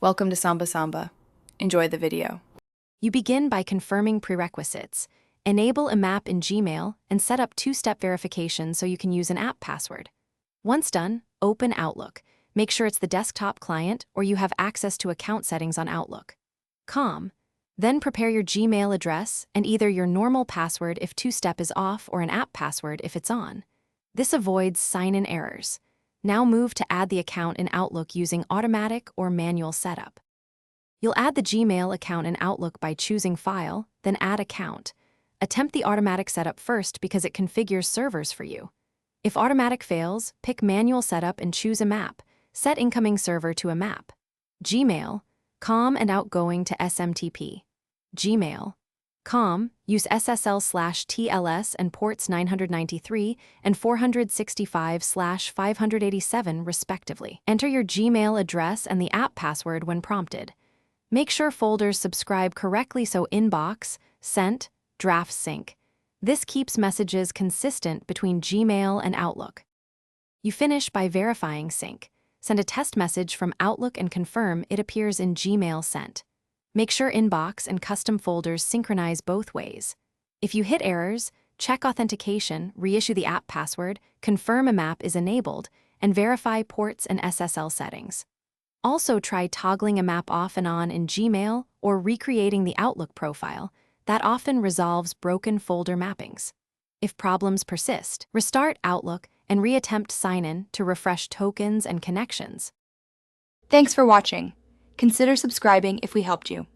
Welcome to Samba Samba. Enjoy the video. You begin by confirming prerequisites. Enable a map in Gmail and set up two-step verification so you can use an app password. Once done, open Outlook. Make sure it's the desktop client or you have access to account settings on Outlook. Then prepare your Gmail address and either your normal password if two-step is off or an app password if it's on. This avoids sign-in errors. Now move to add the account in Outlook using automatic or manual setup. You'll add the Gmail account in Outlook by choosing File, then Add Account. Attempt the automatic setup first because it configures servers for you. If automatic fails, pick Manual Setup and choose a map. Set incoming server to a map. Gmail, COM and outgoing to SMTP. Gmail, COM, use SSL/TLS and ports 993 and 465/587 respectively. Enter your Gmail address and the app password when prompted. Make sure folders subscribe correctly so Inbox, Sent, Drafts sync. This keeps messages consistent between Gmail and Outlook. You finish by verifying sync. Send a test message from Outlook and confirm it appears in Gmail Sent. Make sure Inbox and custom folders synchronize both ways. If you hit errors, check authentication, reissue the app password, confirm a map is enabled, and verify ports and SSL settings. Also try toggling a map off and on in Gmail or recreating the Outlook profile. That often resolves broken folder mappings. If problems persist, restart Outlook and reattempt sign-in to refresh tokens and connections. Thanks for watching. Consider subscribing if we helped you.